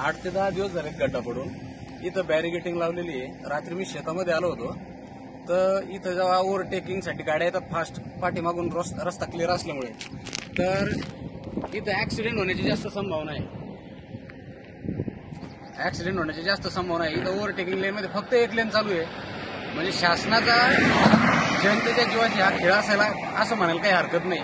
8 ते 10 दिवस झाले गड्डा पडून. इथं बॅरिगेटिंग लावलेली आहे. रात्री मी शेतामध्ये आलो होतो, तर इथं जेव्हा ओव्हरटेकिंगसाठी गाड्या येतात फास्ट, पाठीमागून रस्ता क्लिअर असल्यामुळे, तर इथं ऍक्सिडेंट होण्याची जास्त संभावना आहे. इथं ओव्हरटेकिंग लेनमध्ये फक्त एक लेन चालू आहे. म्हणजे शासनाचा जनतेच्या जीवाशी हा खेळ असायला असं म्हणायला काही हरकत नाही.